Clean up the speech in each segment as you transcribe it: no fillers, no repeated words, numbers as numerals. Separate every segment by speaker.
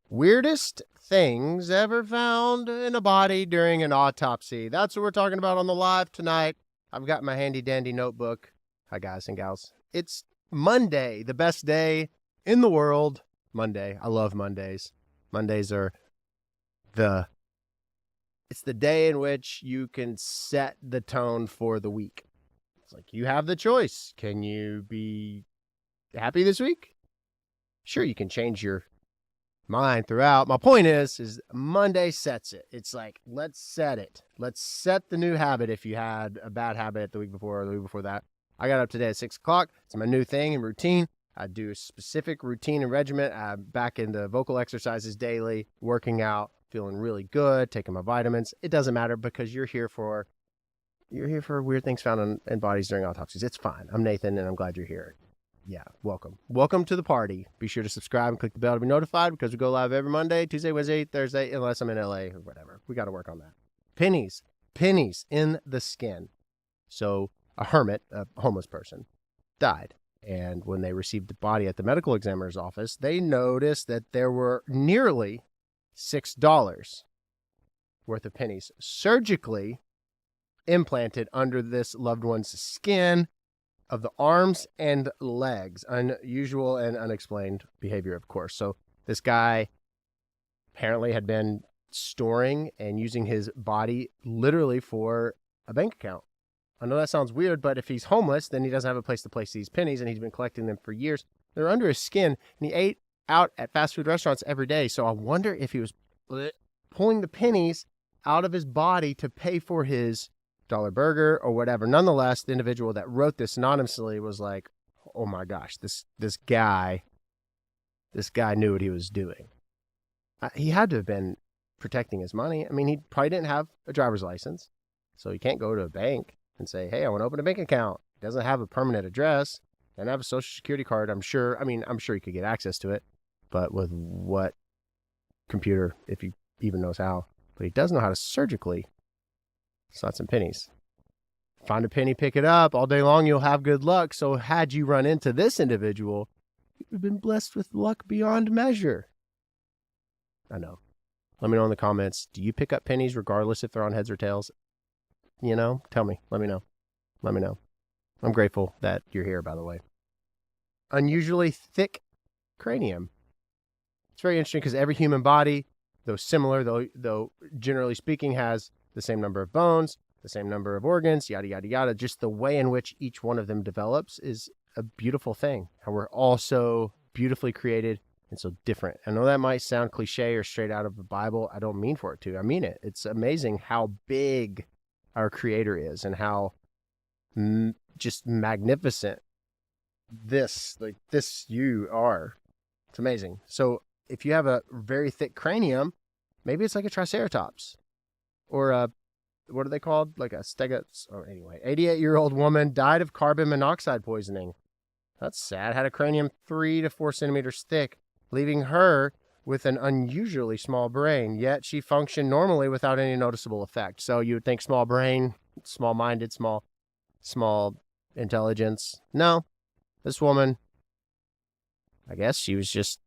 Speaker 1: Weirdest things ever found in a body during an autopsy. That's what we're talking about on the live tonight. I've got my handy dandy notebook. Hi, guys and gals. It's Monday, the best day in the world. Monday. I love Mondays. Mondays are it's the day in which you can set the tone for the week. It's like you have the choice. Can you be happy this week? Sure, you can change your mind throughout. My point is Monday sets it. It's like, let's set it. Let's set the new habit. If you had a bad habit the week before or the week before that, I got up today at 6 o'clock. It's my new thing and routine. I do a specific routine and regimen. I'm back into vocal exercises daily, working out, feeling really good, taking my vitamins. It doesn't matter because you're here for weird things found in bodies during autopsies. It's fine. I'm Nathan and I'm glad you're here. Yeah, welcome. Welcome to the party. Be sure to subscribe and click the bell to be notified because we go live every Monday, Tuesday, Wednesday, Thursday, unless I'm in LA or whatever. We got to work on that. Pennies in the skin. So a hermit, a homeless person, died. And when they received the body at the medical examiner's office, they noticed that there were nearly $6 worth of pennies surgically implanted under this loved one's skin of the arms and legs. Unusual and unexplained behavior, of course. So this guy apparently had been storing and using his body literally for a bank account. I know that sounds weird, but if he's homeless, then he doesn't have a place to place these pennies, and he's been collecting them for years. They're under his skin, and he ate out at fast food restaurants every day. So I wonder if he was pulling the pennies out of his body to pay for his dollar burger or whatever. Nonetheless, the individual that wrote this anonymously was like, oh my gosh, this guy knew what he was doing. He had to have been protecting his money. I mean, he probably didn't have a driver's license, so he can't go to a bank and say, hey, I want to open a bank account. He doesn't have a permanent address, doesn't have a social security card. I'm sure he could get access to it, but with what computer, if he even knows how? But he does know how to surgically slot some pennies. Find a penny, pick it up. All day long, you'll have good luck. So had you run into this individual, you've been blessed with luck beyond measure. I know. Let me know in the comments. Do you pick up pennies regardless if they're on heads or tails? Tell me. Let me know. I'm grateful that you're here, by the way. Unusually thick cranium. It's very interesting because every human body, though similar, though generally speaking, has the same number of bones, the same number of organs, yada, yada, yada. Just the way in which each one of them develops is a beautiful thing. How we're all so beautifully created and so different. I know that might sound cliche or straight out of the Bible. I don't mean for it to. I mean it. It's amazing how big our Creator is and how just magnificent this you are. It's amazing. So if you have a very thick cranium, maybe it's like a triceratops or a, what are they called? Like a stegosaurus. Or anyway, 88-year-old woman died of carbon monoxide poisoning. That's sad. Had a cranium 3 to 4 centimeters thick, leaving her with an unusually small brain, yet she functioned normally without any noticeable effect. So you would think small brain, small-minded, small intelligence. No, this woman, I guess she was just,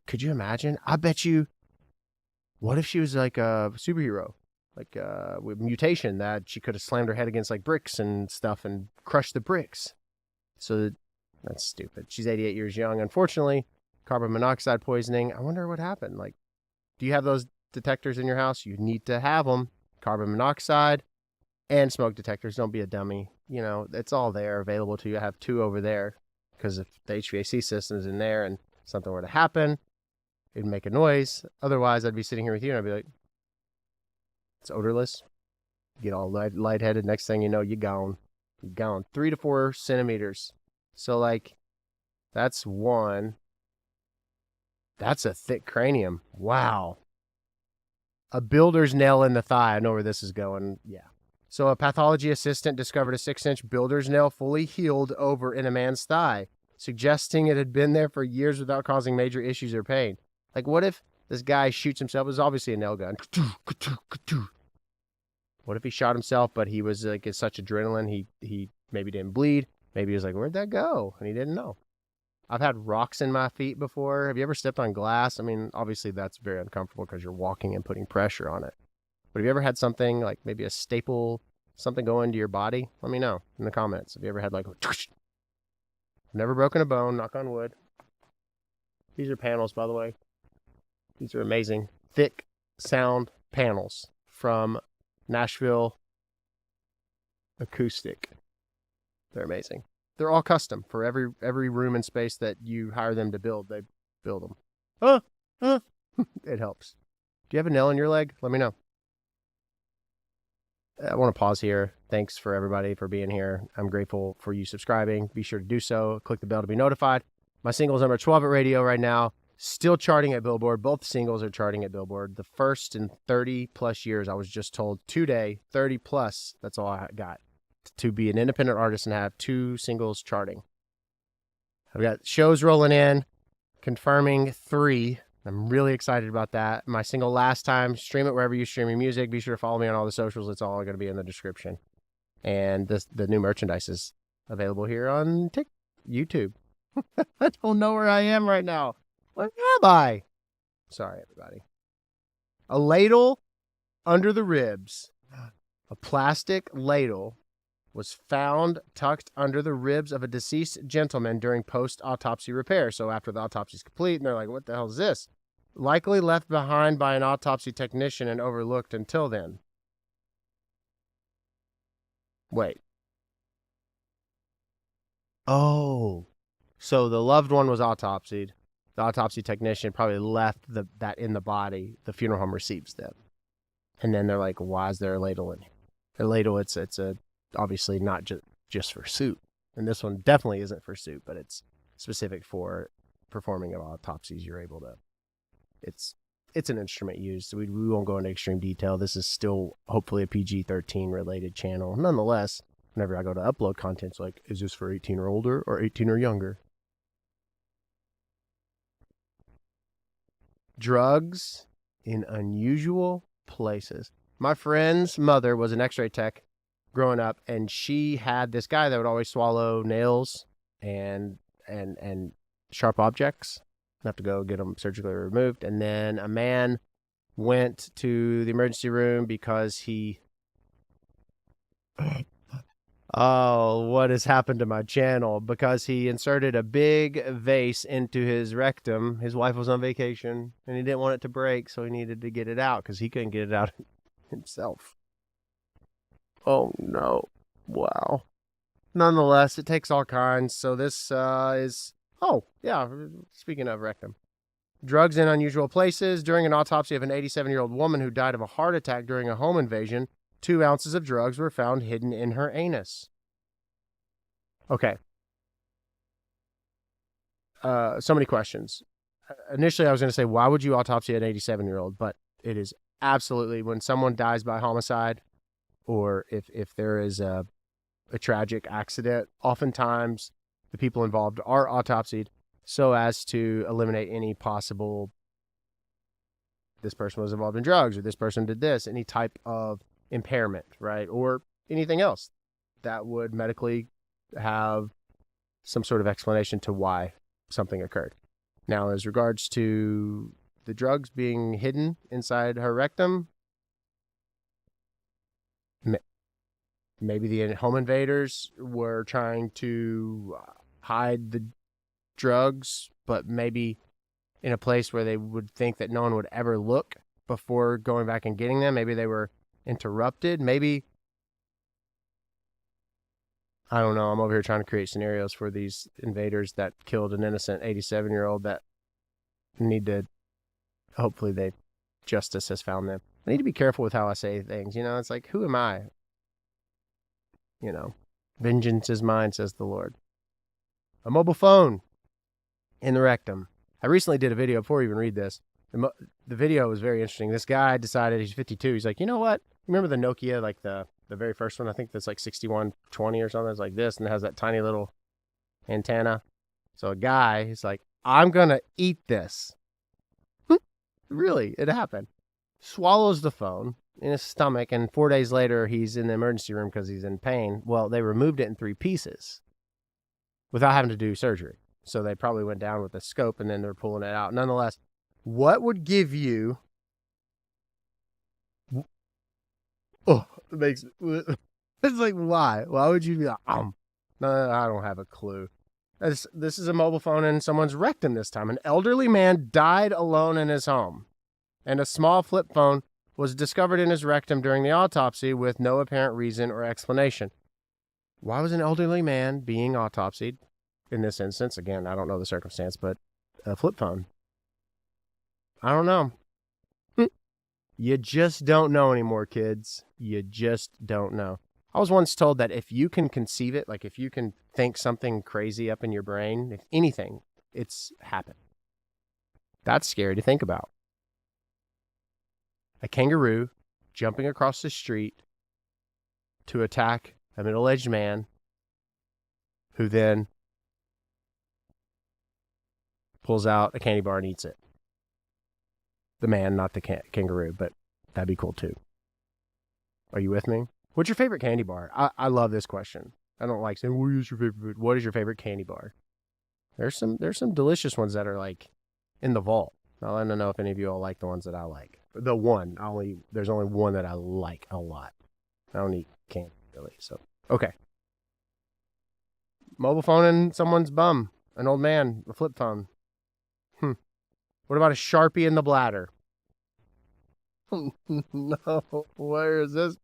Speaker 1: could you imagine? I bet you, what if she was like a superhero? Like with mutation that she could have slammed her head against like bricks and stuff and crushed the bricks. So that's stupid. She's 88 years young. Unfortunately, carbon monoxide poisoning. I wonder what happened. Like, do you have those detectors in your house? You need to have them. Carbon monoxide and smoke detectors. Don't be a dummy. It's all there available to you. I have 2 over there because if the HVAC system's in there and something were to happen, it'd make a noise. Otherwise, I'd be sitting here with you and I'd be like, it's odorless. You get all lightheaded. Next thing you know, you're gone. 3 to 4 centimeters. So like, that's one. That's a thick cranium. Wow. A builder's nail in the thigh. I know where this is going. Yeah. So a pathology assistant discovered a 6-inch builder's nail fully healed over in a man's thigh, suggesting it had been there for years without causing major issues or pain. Like, what if this guy shoots himself? It was obviously a nail gun. What if he shot himself, but he was like in such adrenaline, he maybe didn't bleed. Maybe he was like, where'd that go? And he didn't know. I've had rocks in my feet before. Have you ever stepped on glass? I mean, obviously that's very uncomfortable because you're walking and putting pressure on it. But have you ever had something like maybe a staple, something go into your body? Let me know in the comments. Have you ever had like, never broken a bone, knock on wood. These are panels, by the way. These are amazing. Thick sound panels from Nashville Acoustic. They're amazing. They're all custom for every room and space that you hire them to build. They build them. It helps. Do you have a nail in your leg? Let me know. I want to pause here. Thanks for everybody for being here. I'm grateful for you subscribing. Be sure to do so. Click the bell to be notified. My single's number 12 at radio right now. Still charting at Billboard. Both singles are charting at Billboard. The first in 30 plus years, I was just told today, 30 plus. That's all I got. To be an independent artist and have 2 singles charting. I've got shows rolling in, confirming 3. I'm really excited about that. My single Last Time, stream it wherever you stream your music. Be sure to follow me on all the socials. It's all going to be in the description. And the new merchandise is available here on YouTube. I don't know where I am right now. Where am I? Sorry, everybody. A ladle under the ribs. A plastic ladle was found tucked under the ribs of a deceased gentleman during post-autopsy repair. So after the autopsy is complete, and they're like, what the hell is this? Likely left behind by an autopsy technician and overlooked until then. Wait. Oh. So the loved one was autopsied. The autopsy technician probably left that in the body. The funeral home receives them. And then they're like, why is there a ladle in here? A ladle, it's a obviously not just for soup. And this one definitely isn't for soup, but it's specific for performing of autopsies. You're able to, it's an instrument used. We won't go into extreme detail. This is still hopefully a PG-13 related channel. Nonetheless, whenever I go to upload content, it's like, is this for 18 or older or 18 or younger? Drugs in unusual places. My friend's mother was an x-ray tech growing up, and she had this guy that would always swallow nails and sharp objects. Have to go get them surgically removed. And then a man went to the emergency room because he... Oh, what has happened to my channel? Because he inserted a big vase into his rectum. His wife was on vacation, and he didn't want it to break, so he needed to get it out because he couldn't get it out himself. Oh, no. Wow. Nonetheless, it takes all kinds. So this is... Oh, yeah, speaking of rectum. Drugs in unusual places. During an autopsy of an 87-year-old woman who died of a heart attack during a home invasion, 2 ounces of drugs were found hidden in her anus. Okay. So many questions. Initially, I was going to say, why would you autopsy an 87-year-old? But it is absolutely, when someone dies by homicide, or if there is a tragic accident, oftentimes the people involved are autopsied so as to eliminate any possible, this person was involved in drugs, or this person did this, any type of impairment, right? Or anything else that would medically have some sort of explanation to why something occurred. Now, as regards to the drugs being hidden inside her rectum, maybe the home invaders were trying to hide the drugs, but maybe in a place where they would think that no one would ever look before going back and getting them. Maybe they were interrupted. Maybe, I don't know. I'm over here trying to create scenarios for these invaders that killed an innocent 87-year-old that need to, hopefully justice has found them. I need to be careful with how I say things. You know, it's like, who am I? You know, vengeance is mine, says the Lord. A mobile phone in the rectum. I recently did a video, before we even read this, the video was very interesting. This guy decided, he's 52, he's like, you know what? Remember the Nokia, like the very first one? I think that's like 6120 or something. It's like this, and it has that tiny little antenna. So a guy, he's like, I'm going to eat this. Really, it happened. Swallows the phone in his stomach, and 4 days later, he's in the emergency room because he's in pain. Well, they removed it in 3 pieces without having to do surgery. So they probably went down with a scope and then they're pulling it out. Nonetheless, what would give you... Oh, it makes... It's like, why? Why would you be like, No, I don't have a clue. This is a mobile phone in someone's rectum this time. An elderly man died alone in his home, and a small flip phone was discovered in his rectum during the autopsy with no apparent reason or explanation. Why was an elderly man being autopsied in this instance? Again, I don't know the circumstance, but a flip phone. I don't know. You just don't know anymore, kids. You just don't know. I was once told that if you can conceive it, like if you can think something crazy up in your brain, if anything, it's happened. That's scary to think about. A kangaroo jumping across the street to attack a middle-aged man who then pulls out a candy bar and eats it. The man, not the kangaroo, but that'd be cool too. Are you with me? What's your favorite candy bar? I love this question. I don't like saying, what is your favorite food? What is your favorite candy bar? There's some delicious ones that are like in the vault. I don't know if any of you all like the ones that I like. There's only one that I like a lot. I don't eat candy really, so. Okay. Mobile phone in someone's bum. An old man, a flip phone. What about a Sharpie in the bladder? No, where is this?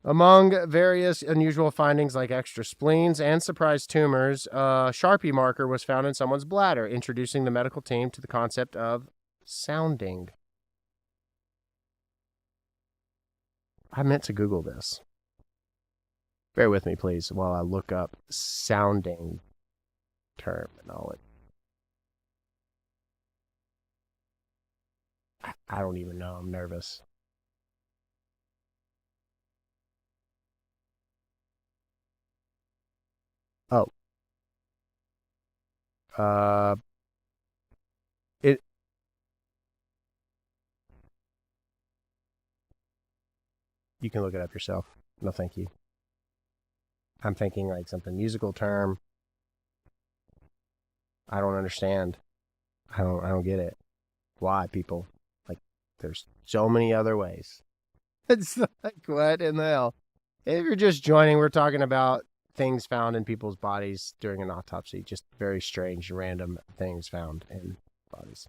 Speaker 1: Among various unusual findings like extra spleens and surprise tumors, a Sharpie marker was found in someone's bladder, introducing the medical team to the concept of sounding. I meant to Google this. Bear with me, please, while I look up sounding terminology. I don't even know. I'm nervous. Oh. You can look it up yourself. No, thank you. I'm thinking like something musical term. I don't understand. I don't get it. Why, people? Like, there's so many other ways. It's like, what in the hell? If you're just joining, we're talking about things found in people's bodies during an autopsy. Just very strange, random things found in bodies.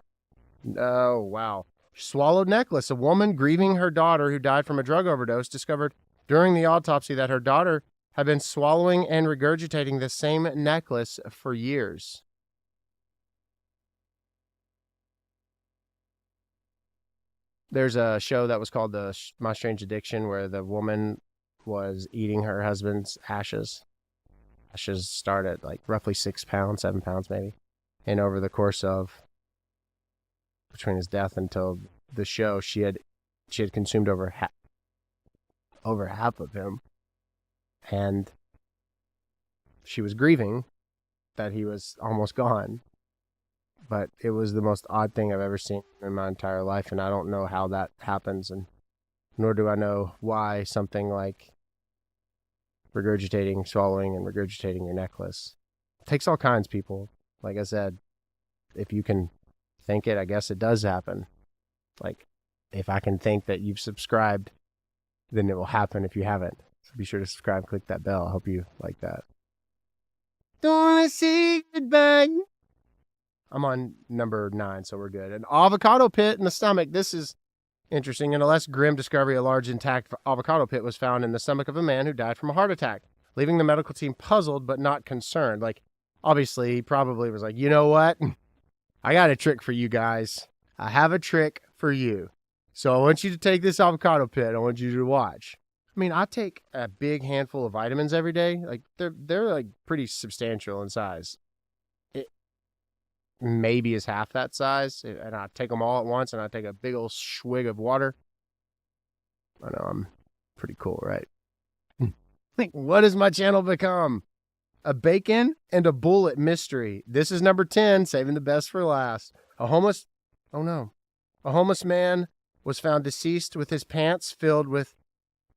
Speaker 1: Oh, wow. Swallowed necklace. A woman grieving her daughter who died from a drug overdose discovered during the autopsy that her daughter had been swallowing and regurgitating the same necklace for years. There's a show that was called My Strange Addiction where the woman was eating her husband's ashes. Ashes start at like roughly 6 pounds, 7 pounds maybe. And over the course of between his death until the show, she had consumed over half of him. And she was grieving that he was almost gone. But it was the most odd thing I've ever seen in my entire life, and I don't know how that happens, and nor do I know why something like regurgitating, swallowing, and regurgitating your necklace. It takes all kinds, people. Like I said, if you can think it, I guess it does happen. Like, if I can think that you've subscribed, then it will happen if you haven't. So be sure to subscribe, click that bell. I hope you like that. Don't wanna say goodbye. I'm on number 9, so we're good. An avocado pit in the stomach. This is interesting. In a less grim discovery, a large intact avocado pit was found in the stomach of a man who died from a heart attack, leaving the medical team puzzled but not concerned. Like, obviously, he probably was like, you know what? I got a trick for you guys. I have a trick for you. So I want you to take this avocado pit. I want you to watch. I mean, I take a big handful of vitamins every day. Like, they're like pretty substantial in size. Maybe is half that size, and I take them all at once, and I take a big old swig of water. I know I'm pretty cool, right? Like, what has my channel become? A bacon and a bullet mystery. This is number 10, saving the best for last. A homeless man was found deceased with his pants filled with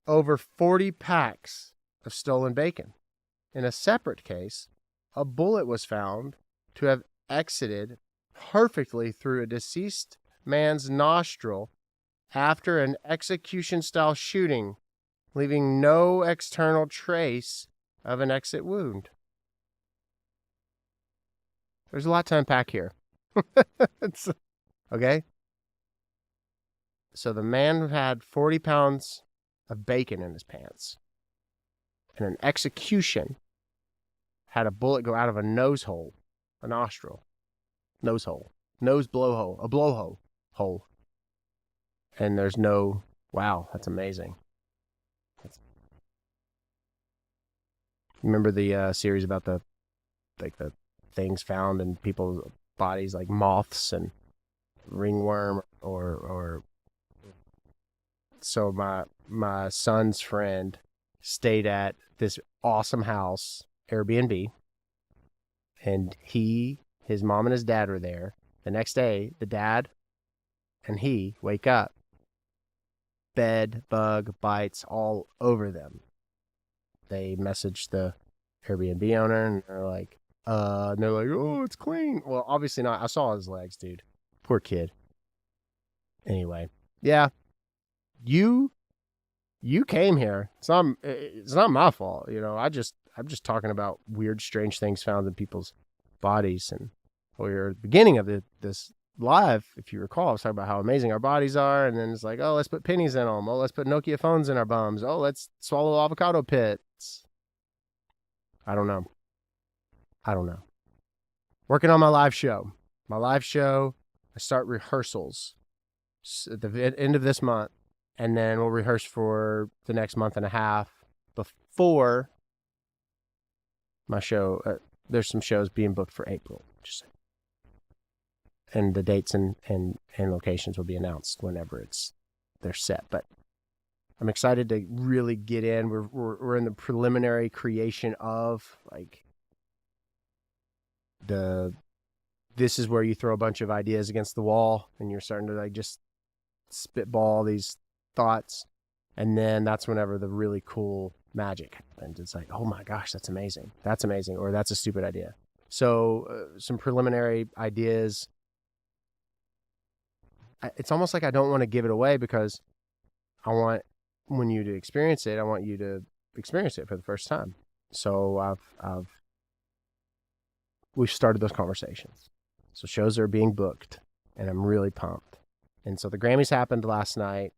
Speaker 1: over 40 packs of stolen bacon. In a separate case, a bullet was found to have exited perfectly through a deceased man's nostril after an execution-style shooting, leaving no external trace of an exit wound. There's a lot to unpack here. Okay? So the man had 40 pounds of bacon in his pants. And an execution had a bullet go out of a nose hole, a nostril, nose hole, nose blowhole, a blowhole hole. And there's no, wow, that's amazing. Remember the series about the things found in people's bodies, like moths and ringworm, or so my son's friend stayed at this awesome house, Airbnb, and his mom and his dad were there. The next day, the dad and he wake up, bed bug bites all over them. They message the Airbnb owner and they're like, oh, it's clean. Well, obviously not. I saw his legs, dude. Poor kid. Anyway, yeah, you came here. It's not my fault. You know, I'm just talking about weird, strange things found in people's bodies. And we were at the beginning of this live, if you recall, I was talking about how amazing our bodies are. And then it's like, oh, let's put pennies in them. Oh, let's put Nokia phones in our bums. Oh, let's swallow avocado pits. I don't know. Working on my live show. I start rehearsals at the end of this month. And then we'll rehearse for the next month and a half before my show. There's some shows being booked for April. And the dates and locations will be announced whenever they're set. But I'm excited to really get in. We're in the preliminary creation of, like, this is where you throw a bunch of ideas against the wall and you're starting to, like, just spitball these thoughts, and then that's whenever the really cool magic happens. It's like, oh my gosh, that's amazing, or that's a stupid idea. So some preliminary ideas. It's almost like I don't want to give it away because I want you to experience it. I want you to experience it for the first time. So we've started those conversations. So shows are being booked, and I'm really pumped. And so the Grammys happened last night,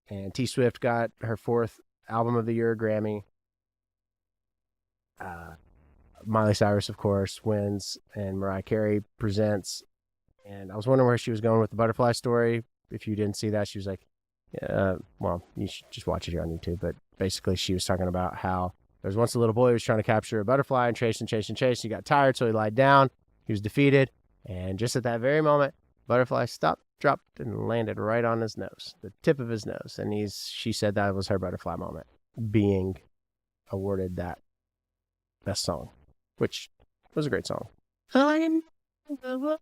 Speaker 1: and T Swift got her 4th Album of the Year Grammy. Miley Cyrus, of course, wins, and Mariah Carey presents. And I was wondering where she was going with the butterfly story. If you didn't see that, she was like, well, you should just watch it here on YouTube. But basically, she was talking about how there was once a little boy who was trying to capture a butterfly and chase. He got tired, so he lied down. He was defeated. And just at that very moment, butterfly stopped, dropped, and landed right on his nose, the tip of his nose. And she said that was her butterfly moment, being awarded that best song, which was a great song. The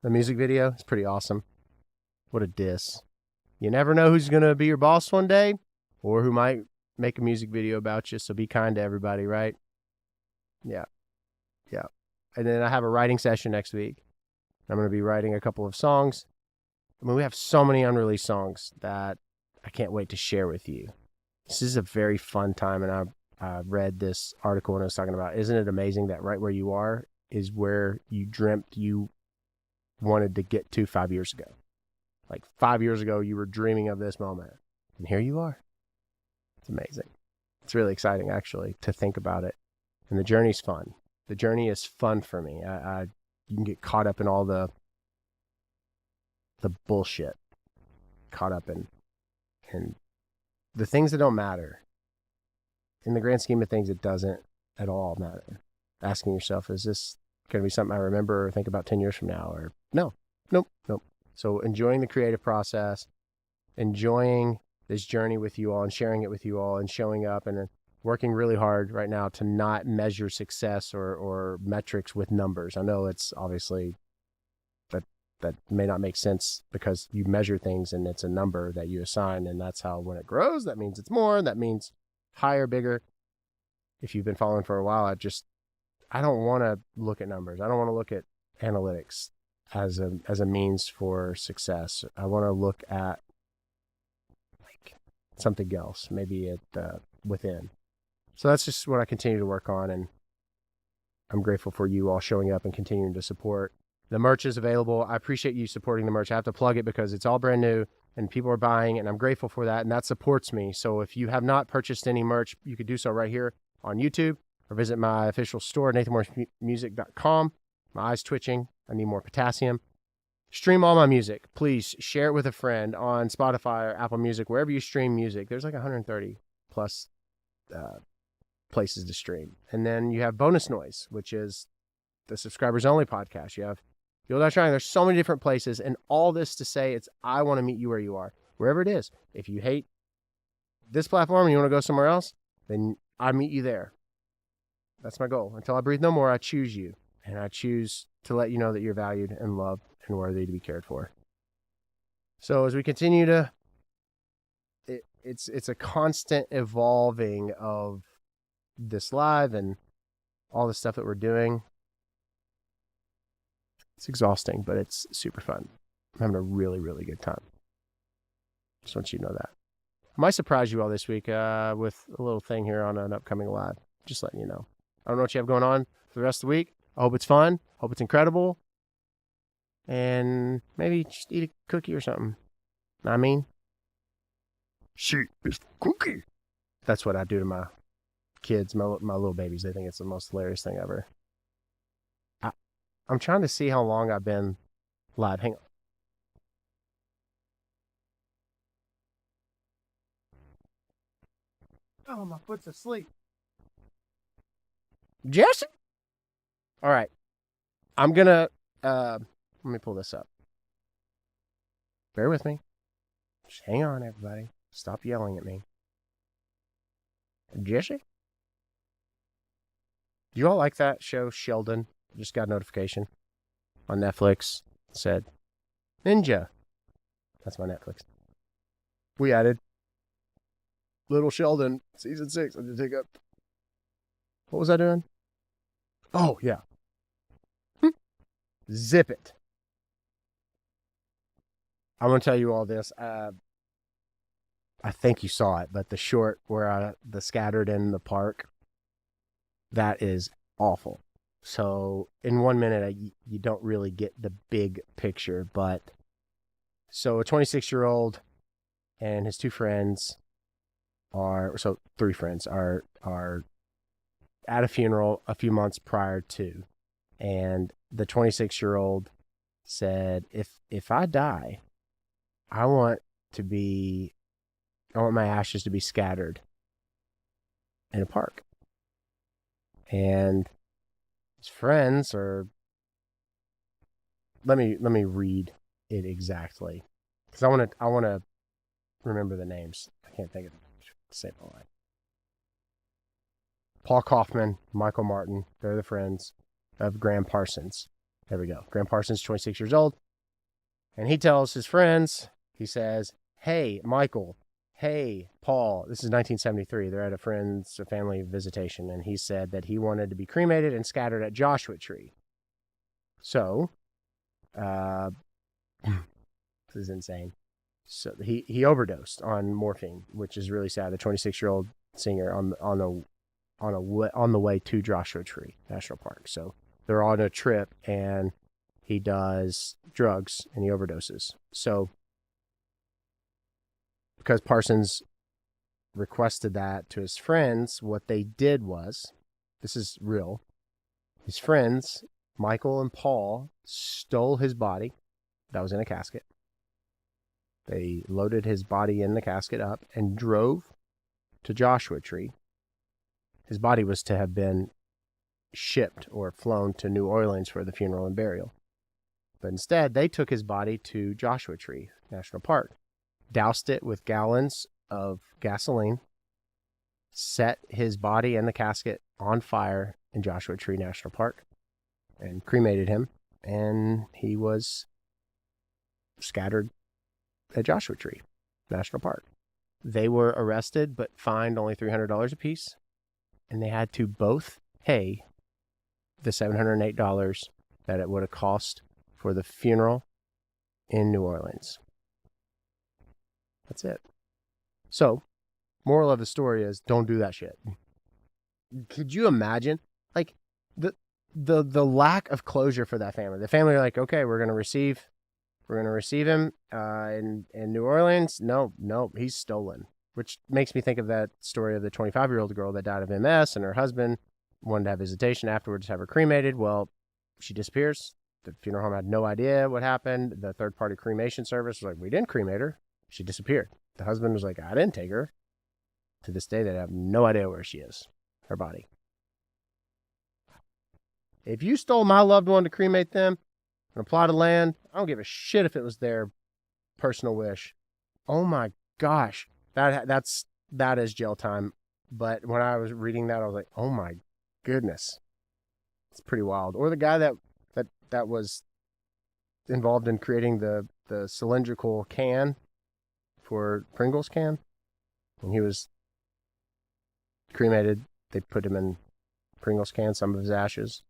Speaker 1: music video is pretty awesome. What a diss. You never know who's going to be your boss one day, or who might make a music video about you, so be kind to everybody, right? Yeah. And then I have a writing session next week. I'm going to be writing a couple of songs. I mean, we have so many unreleased songs that I can't wait to share with you. This is a very fun time, and I read this article and I was talking about, isn't it amazing that right where you are is where you dreamt you wanted to get to 5 years ago? Like 5 years ago, you were dreaming of this moment, and here you are. It's amazing. It's really exciting, actually, to think about it. And the journey's fun. The journey is fun for me. You can get caught up in all the bullshit, caught up in the things that don't matter. In the grand scheme of things, it doesn't at all matter. Asking yourself, is this going to be something I remember or think about 10 years from now? Or nope. So enjoying the creative process, enjoying this journey with you all and sharing it with you all and showing up and working really hard right now to not measure success or metrics with numbers. I know it's obviously that may not make sense because you measure things and it's a number that you assign, and that's how when it grows, that means it's more. That means higher, bigger. If you've been following for a while, I don't want to look at numbers. I don't want to look at analytics as a means for success. I want to look at like something else, maybe within. So that's just what I continue to work on, and I'm grateful for you all showing up and continuing to support. The merch is available. I appreciate you supporting the merch. I have to plug it because it's all brand new and people are buying, and I'm grateful for that, and that supports me. So if you have not purchased any merch, you could do so right here on YouTube or visit my official store, nathanmorrismusic.com. My eye's twitching. I need more potassium. Stream all my music. Please share it with a friend on Spotify or Apple Music, wherever you stream music. There's like 130 plus places to stream. And then you have Bonus Noise, which is the subscribers only podcast. You have Fuel That Shine. There's so many different places, and all this to say I want to meet you where you are, wherever it is. If you hate this platform and you want to go somewhere else, then I meet you there. That's my goal. Until I breathe no more, I choose you, and I choose to let you know that you're valued and loved and worthy to be cared for. So as we continue to, it's a constant evolving of this live and all the stuff that we're doing. It's exhausting, but it's super fun. I'm having a really, really good time. Just want you to know that. I might surprise you all this week with a little thing here on an upcoming live. Just letting you know. I don't know what you have going on for the rest of the week. I hope it's fun. Hope it's incredible. And maybe just eat a cookie or something. Know what I mean? She is cookie. That's what I do to my kids, my little babies. They think it's the most hilarious thing ever. I'm trying to see how long I've been live. Hang on. Oh, my foot's asleep. Jesse? All right. I'm going to, let me pull this up. Bear with me. Just hang on, everybody. Stop yelling at me. Jesse? Do you all like that show, Sheldon? Just got a notification on Netflix. It said, Ninja. That's my Netflix. We added Little Sheldon, season 6. I did take up. What was I doing? Oh, yeah. Zip it. I'm going to tell you all this. I think you saw it, but the short where the scattered in the park, that is awful. So in 1 minute, you don't really get the big picture, but so a 26-year-old and his two friends three friends are at a funeral a few months prior to, and the 26-year-old said, if I die, I want my ashes to be scattered in a park. And his friends let me read it exactly, because I want to remember the names. I can't think of them. Say it all right. Paul Kaufman, Michael Martin, they're the friends of Graham Parsons. There we go. Graham Parsons, 26 years old. And he tells his friends, he says, hey, Michael, hey, Paul, this is 1973. They're at a family visitation, and he said that he wanted to be cremated and scattered at Joshua Tree. So, this is insane. So he overdosed on morphine, which is really sad. The 26-year-old singer on the way to Joshua Tree National Park. So they're on a trip, and he does drugs and he overdoses. So because Parsons requested that to his friends, what they did was, this is real, his friends, Michael and Paul, stole his body that was in a casket. They loaded his body in the casket up and drove to Joshua Tree. His body was to have been shipped or flown to New Orleans for the funeral and burial. But instead, they took his body to Joshua Tree National Park, doused it with gallons of gasoline, set his body and the casket on fire in Joshua Tree National Park, and cremated him, and he was scattered at Joshua Tree National Park. They were arrested but fined only $300 apiece, and they had to both pay the $708 that it would have cost for the funeral in New Orleans. That's it. So, moral of the story is don't do that shit. Could you imagine, like, the lack of closure for that family? The family are like, okay, we're gonna receive him in New Orleans. No, he's stolen. Which makes me think of that story of the 25-year-old girl that died of MS, and her husband wanted to have visitation afterwards, have her cremated. Well, she disappears. The funeral home had no idea what happened. The third-party cremation service was like, we didn't cremate her. She disappeared. The husband was like, I didn't take her. To this day, they have no idea where she is, her body. If you stole my loved one to cremate them on a plot of land, I don't give a shit if it was their personal wish. Oh my gosh, that is jail time. But when I was reading that, I was like, oh my goodness, it's pretty wild. Or the guy that was involved in creating the cylindrical can for Pringles can. When he was cremated, they put him in Pringles can, some of his ashes,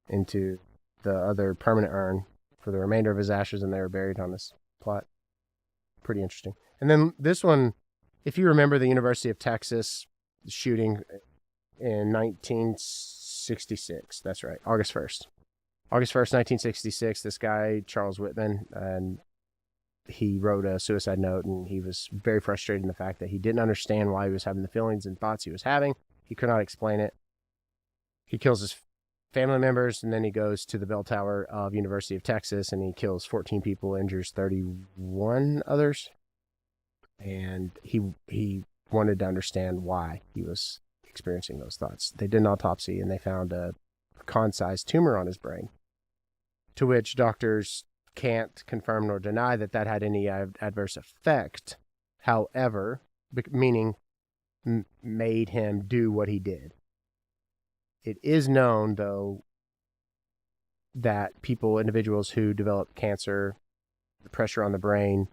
Speaker 1: into the other permanent urn for the remainder of his ashes, and they were buried on this plot. Pretty interesting. And then this one, if you remember the University of Texas shooting in 1966, that's right, August 1st. August 1st, 1966, this guy, Charles Whitman, and he wrote a suicide note, and he was very frustrated in the fact that he didn't understand why he was having the feelings and thoughts he was having. He could not explain it. He kills his family members, and then he goes to the bell tower of University of Texas, and he kills 14 people, injures 31 others. And he wanted to understand why he was experiencing those thoughts. They did an autopsy, and they found a pecan-sized tumor on his brain, to which doctors can't confirm nor deny that had any adverse effect. However, meaning made him do what he did. It is known, though, that individuals who develop cancer, the pressure on the brain,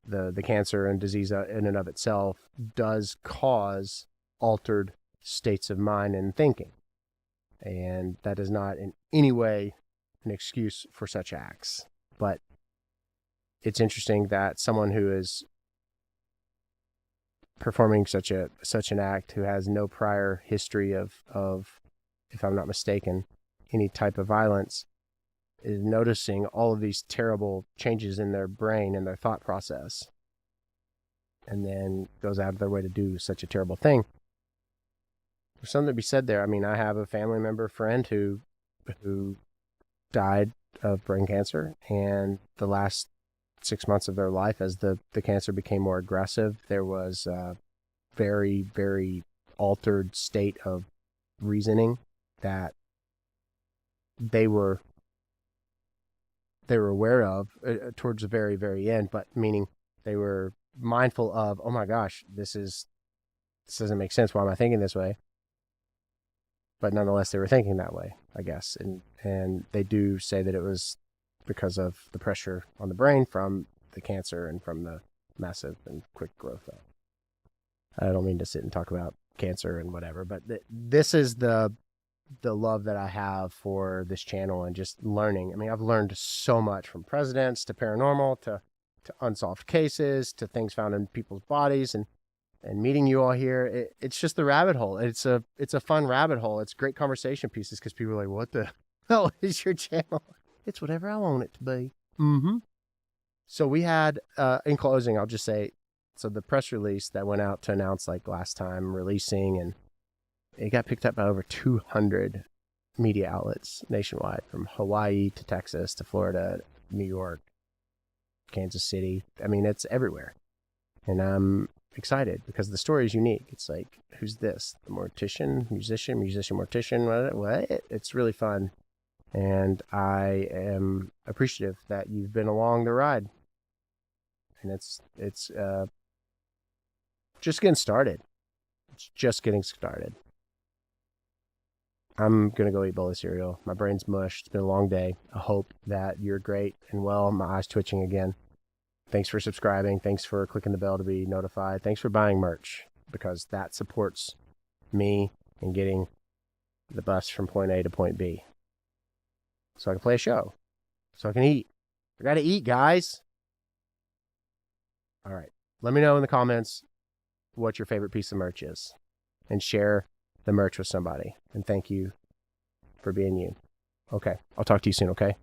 Speaker 1: the cancer and disease in and of itself does cause altered states of mind and thinking. And that is not in any way an excuse for such acts. But it's interesting that someone who is performing such an act, who has no prior history of, if I'm not mistaken, any type of violence, is noticing all of these terrible changes in their brain and their thought process, and then goes out of their way to do such a terrible thing. There's something to be said there. I mean, I have a family member, friend who died of brain cancer, and the last 6 months of their life, as the cancer became more aggressive, there was a very, very altered state of reasoning that they were aware of towards the very, very end, but meaning they were mindful of, oh my gosh, this doesn't make sense. Why am I thinking this way? But nonetheless, they were thinking that way, I guess. And they do say that it was because of the pressure on the brain from the cancer and from the massive and quick growth of. I don't mean to sit and talk about cancer and whatever, but this is the love that I have for this channel and just learning. I mean, I've learned so much, from presidents to paranormal to unsolved cases to things found in people's bodies, and meeting you all here. It's just the rabbit hole. It's a fun rabbit hole. It's great conversation pieces because people are like, what the hell is your channel? It's whatever I want it to be. Mm-hmm. So we had, in closing, I'll just say, so the press release that went out to announce like last time releasing, and it got picked up by over 200 media outlets nationwide, from Hawaii to Texas to Florida, New York, Kansas City. I mean, it's everywhere. And I'm excited because the story is unique. It's like, who's this? The mortician, musician, mortician, what? It's really fun. And I am appreciative that you've been along the ride. And it's just getting started. It's just getting started. I'm going to go eat a bowl of cereal. My brain's mush. It's been a long day. I hope that you're great and well. My eyes twitching again. Thanks for subscribing. Thanks for clicking the bell to be notified. Thanks for buying merch, because that supports me in getting the bus from point A to point B. So I can play a show. So I can eat. I got to eat, guys. All right. Let me know in the comments what your favorite piece of merch is, and share the merch with somebody. And thank you for being you. Okay. I'll talk to you soon, okay?